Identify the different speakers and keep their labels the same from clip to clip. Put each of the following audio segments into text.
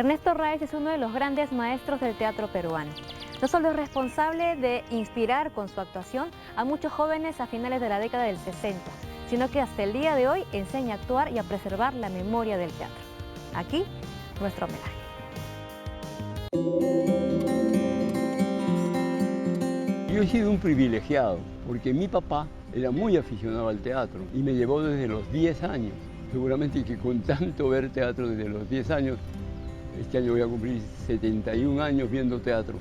Speaker 1: Ernesto Ráez es uno de los grandes maestros del teatro peruano. No solo es responsable de inspirar con su actuación a muchos jóvenes a finales de la década del 60, sino que hasta el día de hoy enseña a actuar y a preservar la memoria del teatro. Aquí, nuestro homenaje.
Speaker 2: Yo he sido un privilegiado, porque mi papá era muy aficionado al teatro y me llevó desde los 10 años. Seguramente que con tanto ver teatro desde los 10 años, este año voy a cumplir 71 años viendo teatro.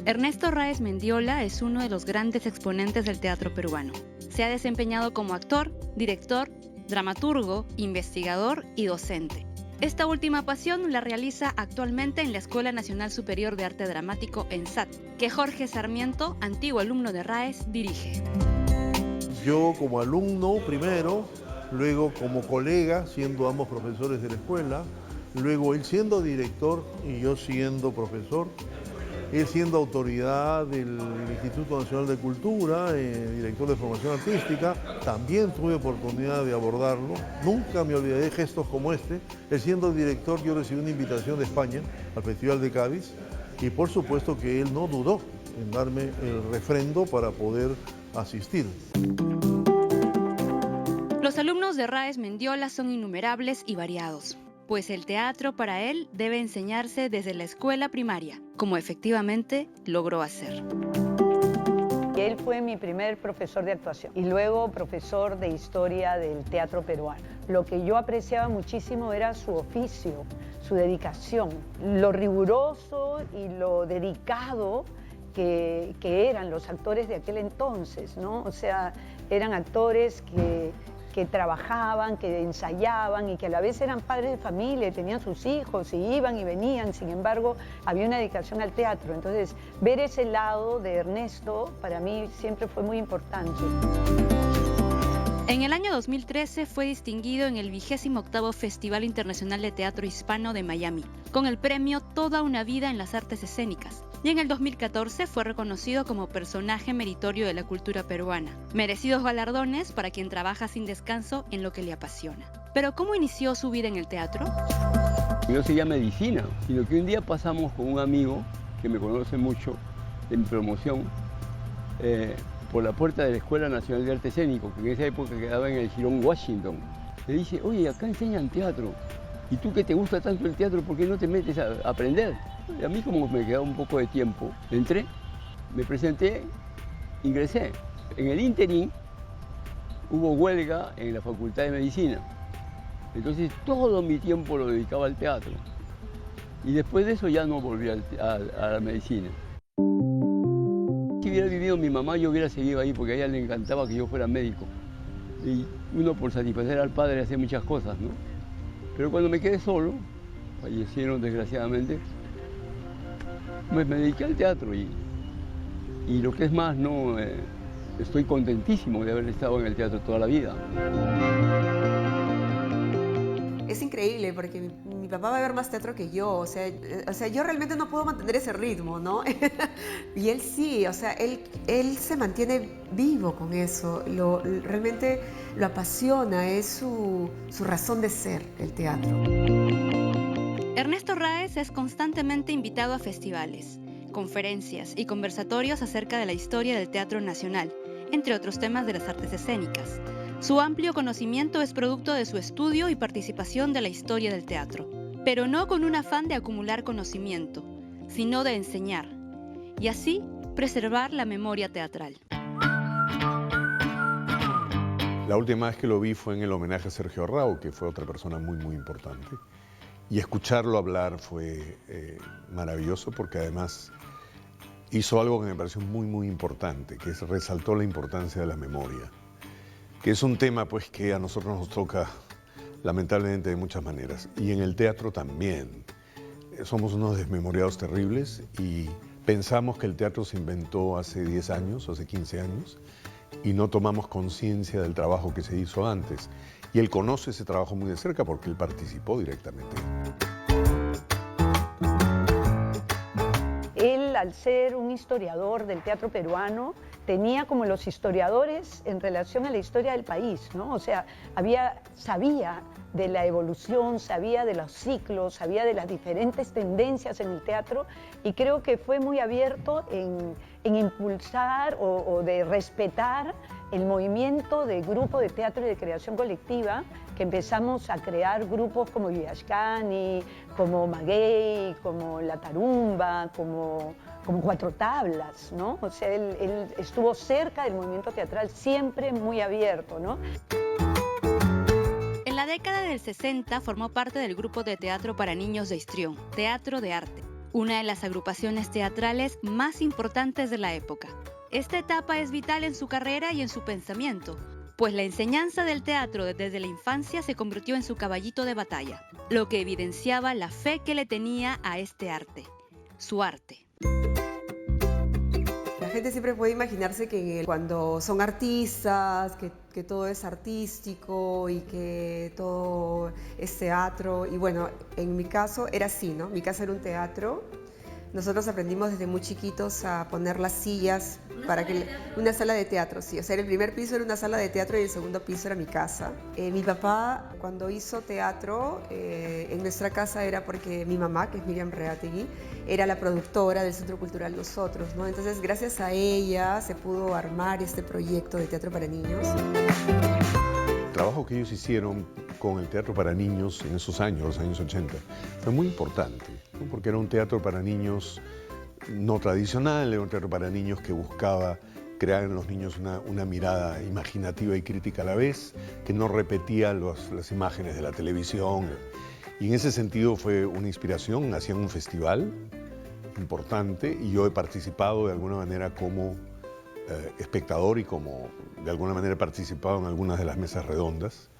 Speaker 1: Ernesto Ráez Mendiola es uno de los grandes exponentes del teatro peruano. Se ha desempeñado como actor, director, dramaturgo, investigador y docente. Esta última pasión la realiza actualmente en la Escuela Nacional Superior de Arte Dramático ENSAT, que Jorge Sarmiento, antiguo alumno de Ráez, dirige.
Speaker 3: Yo como alumno primero, luego como colega, siendo ambos profesores de la escuela, luego él siendo director y yo siendo profesor, él siendo autoridad del Instituto Nacional de Cultura, director de formación artística, también tuve oportunidad de abordarlo. Nunca me olvidaré de gestos como este. Él siendo director, yo recibí una invitación de España al Festival de Cádiz y por supuesto que él no dudó en darme el refrendo para poder asistir.
Speaker 1: Los alumnos de Ráez Mendiola son innumerables y variados, pues el teatro para él debe enseñarse desde la escuela primaria, como efectivamente logró hacer.
Speaker 4: Él fue mi primer profesor de actuación y luego profesor de historia del teatro peruano. Lo que yo apreciaba muchísimo era su oficio, su dedicación, lo riguroso y lo dedicado que eran los actores de aquel entonces, ¿no? O sea, eran actores que trabajaban, que ensayaban y que a la vez eran padres de familia, tenían sus hijos y iban y venían, sin embargo había una dedicación al teatro. Entonces ver ese lado de Ernesto para mí siempre fue muy importante.
Speaker 1: En el año 2013 fue distinguido en el 28º Festival Internacional de Teatro Hispano de Miami, con el premio Toda una vida en las artes escénicas. Y en el 2014 fue reconocido como personaje meritorio de la cultura peruana. Merecidos galardones para quien trabaja sin descanso en lo que le apasiona. Pero ¿cómo inició su vida en el teatro?
Speaker 2: No seguía medicina, sino que un día pasamos con un amigo que me conoce mucho de mi promoción por la puerta de la Escuela Nacional de Arte Escénico, que en esa época quedaba en el Jirón Washington. Le dice, oye, acá enseñan teatro. Y tú que te gusta tanto el teatro, ¿por qué no te metes a aprender? Y a mí como me quedaba un poco de tiempo, entré, me presenté, ingresé. En el ínterin hubo huelga en la Facultad de Medicina. Entonces todo mi tiempo lo dedicaba al teatro. Y después de eso ya no volví a la medicina. Si hubiera vivido mi mamá, yo hubiera seguido ahí porque a ella le encantaba que yo fuera médico. Y uno por satisfacer al padre hace muchas cosas, ¿no? Pero cuando me quedé solo, fallecieron desgraciadamente, pues me dediqué al teatro y lo que es más, no, estoy contentísimo de haber estado en el teatro toda la vida.
Speaker 5: Es increíble porque mi papá va a ver más teatro que yo, o sea, yo realmente no puedo mantener ese ritmo, ¿no? Y él sí, o sea, él se mantiene vivo con eso, realmente lo apasiona, es su razón de ser, el teatro.
Speaker 1: Ernesto Ráez es constantemente invitado a festivales, conferencias y conversatorios acerca de la historia del teatro nacional, entre otros temas de las artes escénicas. Su amplio conocimiento es producto de su estudio y participación de la historia del teatro, pero no con un afán de acumular conocimiento, sino de enseñar, y así preservar la memoria teatral.
Speaker 6: La última vez que lo vi fue en el homenaje a Sergio Arrau, que fue otra persona muy, muy importante. Y escucharlo hablar fue maravilloso porque además hizo algo que me pareció muy, muy importante, que resaltó la importancia de la memoria, que es un tema pues que a nosotros nos toca lamentablemente de muchas maneras. Y en el teatro también. Somos unos desmemoriados terribles y pensamos que el teatro se inventó hace 10 años, hace 15 años, y no tomamos conciencia del trabajo que se hizo antes. Y él conoce ese trabajo muy de cerca porque él participó directamente.
Speaker 4: Él, al ser un historiador del teatro peruano, tenía como los historiadores en relación a la historia del país, ¿no? O sea, sabía de la evolución, sabía de los ciclos, sabía de las diferentes tendencias en el teatro, y creo que fue muy abierto en impulsar o de respetar el movimiento de grupo de teatro y de creación colectiva, que empezamos a crear grupos como Yuyashkani, como Maguey, como La Tarumba, como Cuatro Tablas, ¿no? O sea, él estuvo cerca del movimiento teatral, siempre muy abierto, ¿no?
Speaker 1: En la década del 60 formó parte del grupo de teatro para niños de Histrión, Teatro de Arte, una de las agrupaciones teatrales más importantes de la época. Esta etapa es vital en su carrera y en su pensamiento, pues la enseñanza del teatro desde la infancia se convirtió en su caballito de batalla, lo que evidenciaba la fe que le tenía a este arte, su arte.
Speaker 5: La gente siempre puede imaginarse que cuando son artistas, que todo es artístico y que todo es teatro. Y bueno, en mi caso era así, ¿no? Mi casa era un teatro. Nosotros aprendimos desde muy chiquitos a poner las sillas para que... Una sala de teatro, sí. O sea, el primer piso era una sala de teatro y el segundo piso era mi casa. Mi papá, cuando hizo teatro, en nuestra casa era porque mi mamá, que es Miriam Reategui, era la productora del Centro Cultural Nosotros, ¿no? Entonces, gracias a ella se pudo armar este proyecto de teatro para niños.
Speaker 6: El trabajo que ellos hicieron con el teatro para niños en esos años, los años 80, fue muy importante, ¿no? Porque era un teatro para niños no tradicional, era un teatro para niños que buscaba crear en los niños una mirada imaginativa y crítica a la vez, que no repetía las imágenes de la televisión. Y en ese sentido fue una inspiración. Hacían un festival importante y yo he participado de alguna manera como espectador y como de alguna manera he participado en algunas de las mesas redondas.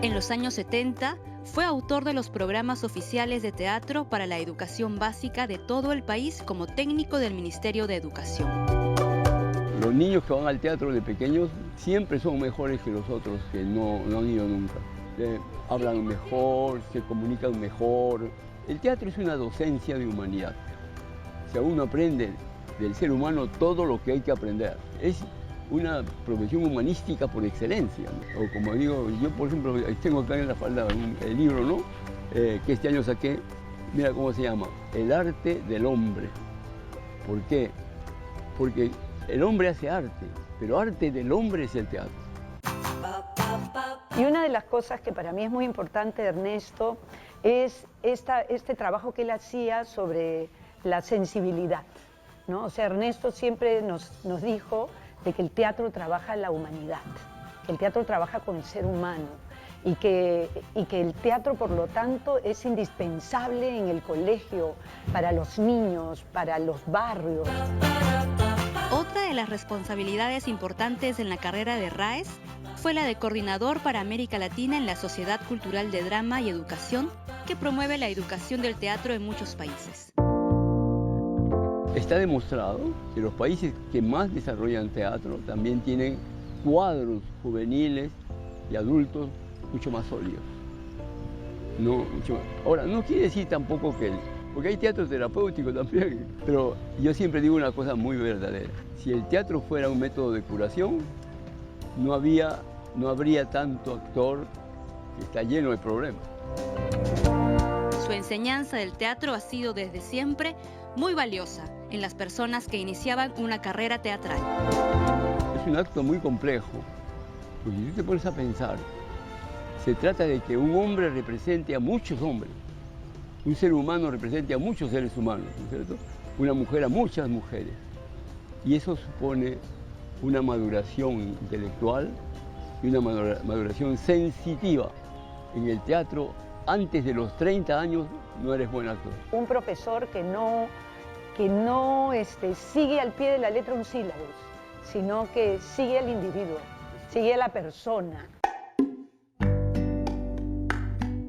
Speaker 1: En los años 70 fue autor de los programas oficiales de teatro para la educación básica de todo el país como técnico del Ministerio de Educación.
Speaker 2: Los niños que van al teatro de pequeños siempre son mejores que los otros que no han ido nunca. Hablan mejor, se comunican mejor. El teatro es una docencia de humanidad. O sea, uno aprende del ser humano todo lo que hay que aprender. Es una profesión humanística por excelencia, ¿no? O como digo, yo por ejemplo, tengo acá en la falda el libro, ¿no? Que este año saqué, mira cómo se llama, El arte del hombre. ¿Por qué? Porque el hombre hace arte, pero arte del hombre es el teatro.
Speaker 4: Y una de las cosas que para mí es muy importante, Ernesto, es este trabajo que él hacía sobre la sensibilidad, ¿no? O sea, Ernesto siempre nos dijo de que el teatro trabaja la humanidad, que el teatro trabaja con el ser humano y que el teatro, por lo tanto, es indispensable en el colegio, para los niños, para los barrios.
Speaker 1: Otra de las responsabilidades importantes en la carrera de Raes fue la de coordinador para América Latina en la Sociedad Cultural de Drama y Educación, que promueve la educación del teatro en muchos países.
Speaker 2: Está demostrado que los países que más desarrollan teatro también tienen cuadros juveniles y adultos mucho más sólidos. Ahora, no quiere decir tampoco que... Porque hay teatro terapéutico también, pero yo siempre digo una cosa muy verdadera. Si el teatro fuera un método de curación, no habría tanto actor que está lleno de problemas.
Speaker 1: Su enseñanza del teatro ha sido desde siempre muy valiosa en las personas que iniciaban una carrera teatral.
Speaker 2: Es un acto muy complejo, porque si tú te pones a pensar, se trata de que un hombre represente a muchos hombres, un ser humano represente a muchos seres humanos, ¿no es cierto? Una mujer a muchas mujeres. Y eso supone una maduración intelectual y una maduración sensitiva. En el teatro, antes de los 30 años, no eres buen actor.
Speaker 4: Un profesor que no sigue al pie de la letra un sílabo, sino que sigue al individuo, sigue a la persona.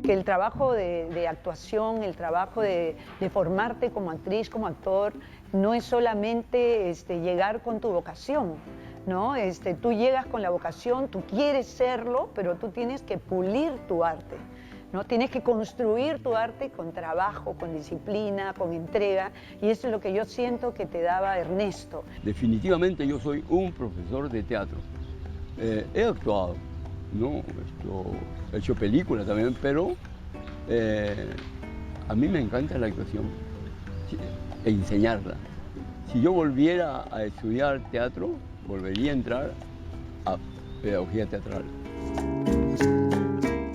Speaker 4: Que el trabajo de actuación, el trabajo de formarte como actriz, como actor, no es solamente llegar con tu vocación, ¿no? Tú llegas con la vocación, tú quieres serlo, pero tú tienes que pulir tu arte, ¿no? Tienes que construir tu arte con trabajo, con disciplina, con entrega, y eso es lo que yo siento que te daba Ernesto.
Speaker 2: Definitivamente yo soy un profesor de teatro. He actuado, ¿no? He hecho películas también, pero a mí me encanta la actuación e enseñarla. Si yo volviera a estudiar teatro, volvería a entrar a pedagogía teatral.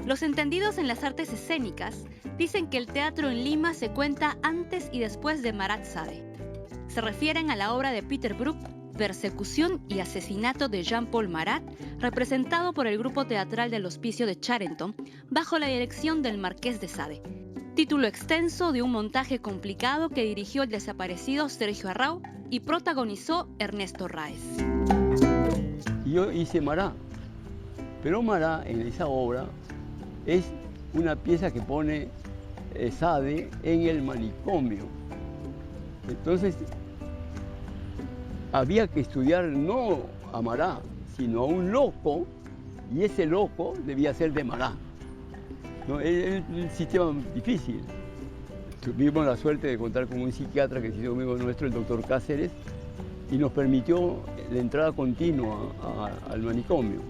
Speaker 1: Los entendidos en las artes escénicas dicen que el teatro en Lima se cuenta antes y después de Marat Sade. Se refieren a la obra de Peter Brook, Persecución y asesinato de Jean-Paul Marat, representado por el grupo teatral del Hospicio de Charenton, bajo la dirección del Marqués de Sade. Título extenso de un montaje complicado que dirigió el desaparecido Sergio Arrau y protagonizó Ernesto Ráez.
Speaker 2: Yo hice Marat, pero Marat en esa obra es una pieza que pone Sade en el manicomio. Entonces, había que estudiar no a Marat, sino a un loco, y ese loco debía ser de Marat. ¿No? Es un sistema difícil. Tuvimos la suerte de contar con un psiquiatra que se hizo amigo nuestro, el doctor Cáceres, y nos permitió la entrada continua al manicomio.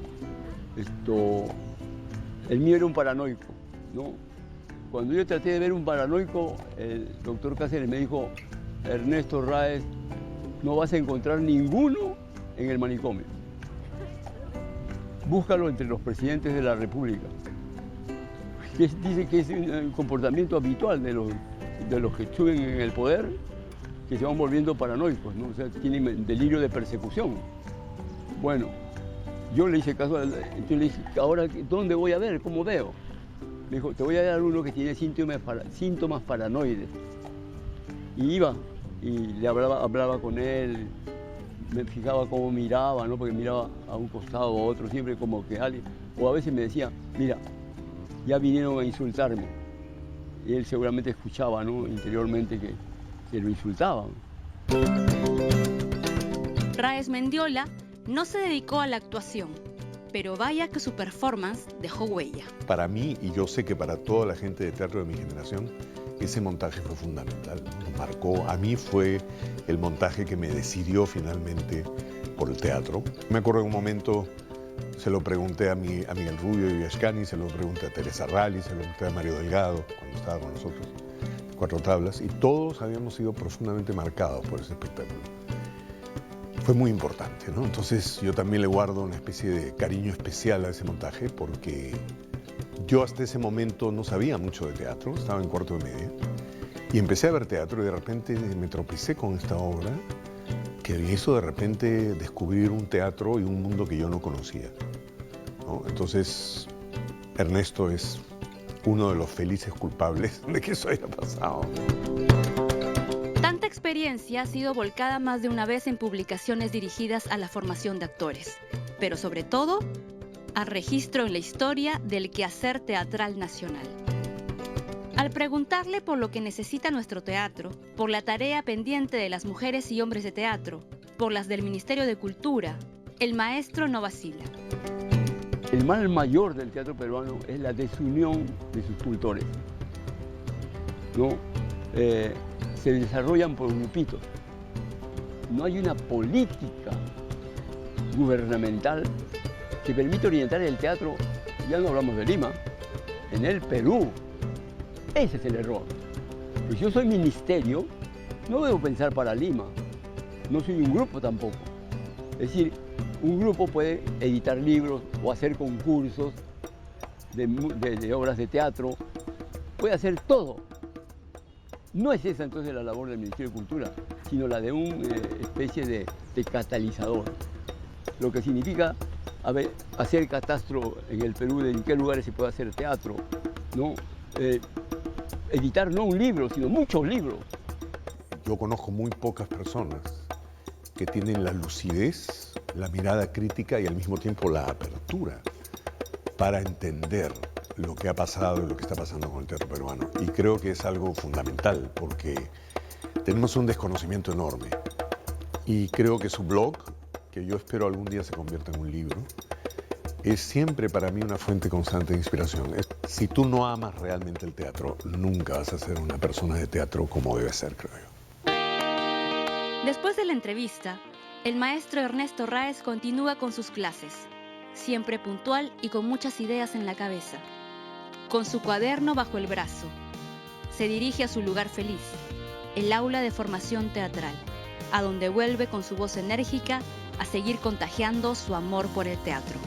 Speaker 2: El mío era un paranoico, ¿no? Cuando yo traté de ver un paranoico, el doctor Cáceres me dijo: Ernesto Ráez, no vas a encontrar ninguno en el manicomio. Búscalo entre los presidentes de la República. Dice que es un comportamiento habitual de los que suben en el poder, que se van volviendo paranoicos, ¿no? O sea, tienen delirio de persecución. Bueno, yo le hice caso, entonces le dije: ahora, ¿dónde voy a ver? ¿Cómo veo? Me dijo: te voy a dar uno que tiene síntomas paranoides. Y iba, y le hablaba con él, me fijaba cómo miraba, ¿no? Porque miraba a un costado o a otro, siempre como que alguien, o a veces me decía: mira, ya vinieron a insultarme. Y él seguramente escuchaba, ¿no? Interiormente que lo insultaban.
Speaker 1: Ráez Mendiola no se dedicó a la actuación, pero vaya que su performance dejó huella.
Speaker 6: Para mí, y yo sé que para toda la gente de teatro de mi generación, ese montaje fue fundamental, me marcó. A mí fue el montaje que me decidió finalmente por el teatro. Me acuerdo en un momento, se lo pregunté a Miguel Rubio y Viascani, se lo pregunté a Teresa Ralli, se lo pregunté a Mario Delgado, cuando estaba con nosotros, Cuatro Tablas, y todos habíamos sido profundamente marcados por ese espectáculo. Fue muy importante, ¿no? Entonces yo también le guardo una especie de cariño especial a ese montaje, porque yo hasta ese momento no sabía mucho de teatro, estaba en cuarto de media, y empecé a ver teatro y de repente me tropecé con esta obra que me hizo de repente descubrir un teatro y un mundo que yo no conocía, ¿no? Entonces, Ernesto es uno de los felices culpables de que eso haya pasado.
Speaker 1: Tanta experiencia ha sido volcada más de una vez en publicaciones dirigidas a la formación de actores, pero sobre todo al registro en la historia del quehacer teatral nacional. Al preguntarle por lo que necesita nuestro teatro, por la tarea pendiente de las mujeres y hombres de teatro, por las del Ministerio de Cultura, el maestro no vacila.
Speaker 2: El mal mayor del teatro peruano es la desunión de sus cultores, ¿no? Se desarrollan por grupitos. No hay una política gubernamental que permite orientar el teatro, ya no hablamos de Lima, en el Perú. Ese es el error. Pues yo soy ministerio, no debo pensar para Lima, no soy un grupo tampoco. Es decir, un grupo puede editar libros o hacer concursos de obras de teatro, puede hacer todo. No es esa entonces la labor del Ministerio de Cultura, sino la de una especie de catalizador. Lo que significa hacer catastro en el Perú de en qué lugares se puede hacer teatro, ¿no? Editar no un libro, sino muchos libros.
Speaker 6: Yo conozco muy pocas personas que tienen la lucidez, la mirada crítica y al mismo tiempo la apertura para entender lo que ha pasado y lo que está pasando con el teatro peruano. Y creo que es algo fundamental porque tenemos un desconocimiento enorme. Y creo que su blog, que yo espero algún día se convierta en un libro, es siempre para mí una fuente constante de inspiración. Si tú no amas realmente el teatro, nunca vas a ser una persona de teatro como debe ser, creo yo.
Speaker 1: Después de la entrevista, el maestro Ernesto Ráez continúa con sus clases, siempre puntual y con muchas ideas en la cabeza. Con su cuaderno bajo el brazo, se dirige a su lugar feliz, el aula de formación teatral, a donde vuelve con su voz enérgica a seguir contagiando su amor por el teatro.